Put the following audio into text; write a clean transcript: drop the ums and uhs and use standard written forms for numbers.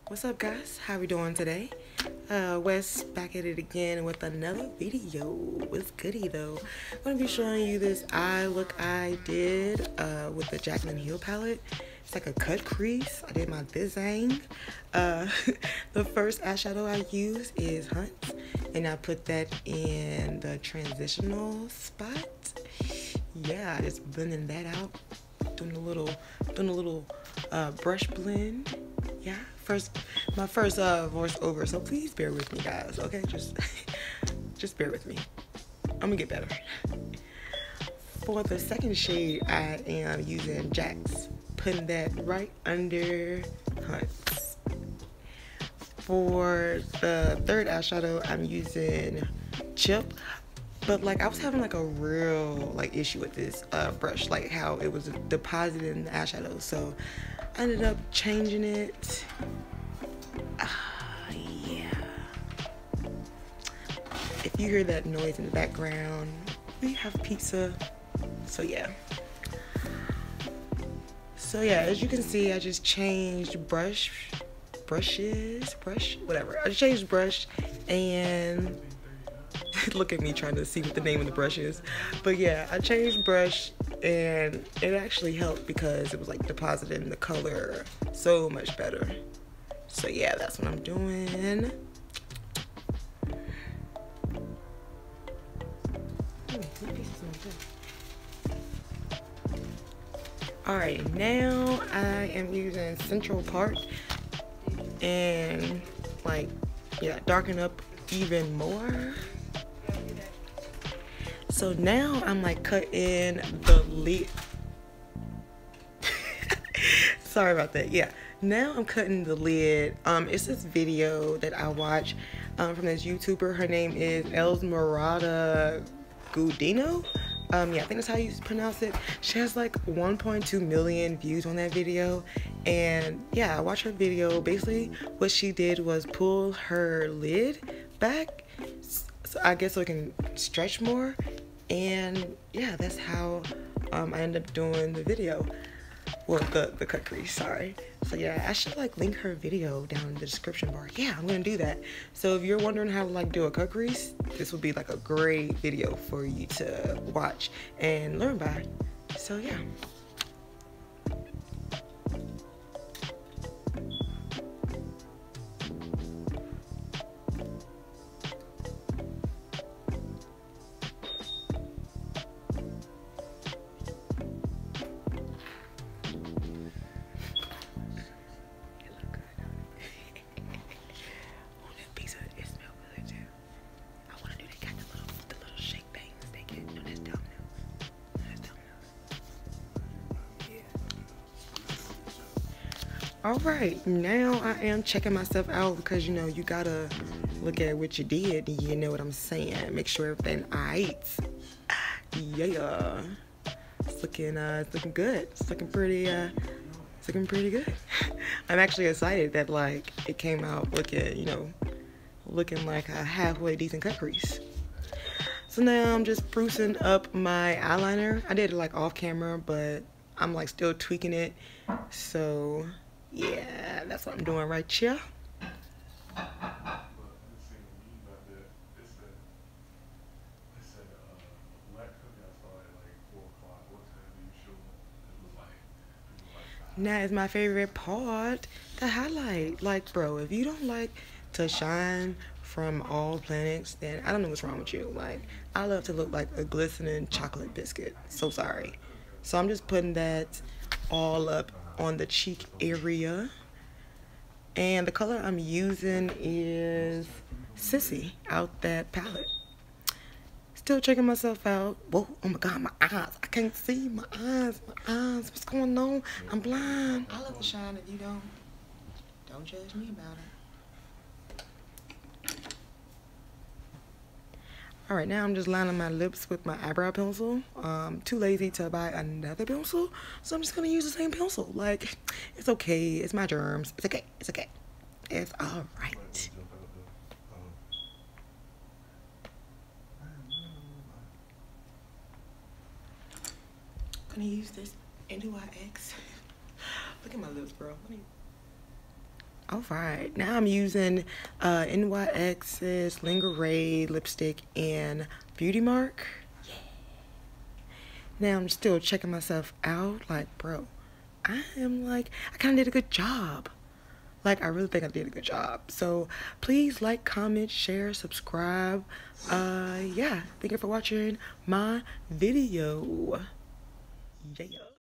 What's up, guys? How we doing today? Wes back at it again with another video. What's goody though? I'm gonna be showing you this eye look I did with the Jaclyn Hill palette. It's like a cut crease. I did my design. The first eyeshadow I use is Hunt, and I put that in the transitional spot. Yeah, just blending that out, doing a little brush blend. Yeah, my first voiceover, so please bear with me, guys. Okay, just bear with me. I'm gonna get better. For the second shade, I am using Jax, putting that right under Hunt's. For the third eyeshadow, I'm using Chip, but like I was having like a real issue with this brush, like how it was depositing the eyeshadow, so I ended up changing it. Yeah. If you hear that noise in the background, we have pizza. So yeah, as you can see, I just changed whatever. I changed brush, and look at me trying to see what the name of the brush is. But yeah, I changed brush, and it actually helped because it was like depositing the color so much better. So yeah, that's what I'm doing. Alright, now I am using Central Park and darken up even more. So now I'm cutting the lid. Sorry about that. Yeah, now I'm cutting the lid. It's this video that I watch from this YouTuber. Her name is Esmeralda Gudino. Yeah, I think that's how you pronounce it. She has like 1.2 million views on that video, and yeah, I watched her video. Basically what she did was pull her lid back, so I guess so it can stretch more, and yeah, that's how I ended up doing the video. Well, the cut crease, sorry. So yeah, I should link her video down in the description bar. Yeah, I'm gonna do that. So if you're wondering how to do a cut crease, this would be a great video for you to watch and learn by. So yeah. All right, now I am checking myself out because, you know, you gotta look at what you did. You know what I'm saying? Make sure everything aight. Yeah, it's looking good. It's looking pretty good. I'm actually excited that it came out looking like a halfway decent cut crease. So now I'm just sprucing up my eyeliner. I did it off camera, but I'm still tweaking it. So yeah, that's what I'm doing right here. Now is my favorite part, the highlight. Bro, if you don't like to shine from all planets, then I don't know what's wrong with you. I love to look like a glistening chocolate biscuit. So sorry. So I'm just putting that all up on the cheek area, and the color I'm using is Sissy out that palette. Still checking myself out. Whoa, oh my god, my eyes, I can't see my eyes, what's going on? I'm blind. I love to shine. If you don't judge me about it. All right, now I'm just lining my lips with my eyebrow pencil. Too lazy to buy another pencil, so I'm just gonna use the same pencil. It's okay. It's my germs. It's okay. It's okay. It's all right. I'm gonna use this NYX. Look at my lips, bro. All right, now I'm using NYX's Lingerie lipstick in Beauty Mark. Yeah. Now I'm still checking myself out. Like, bro, I kind of did a good job. Like, I really think I did a good job. So please like, comment, share, subscribe. Yeah, thank you for watching my video. Yeah.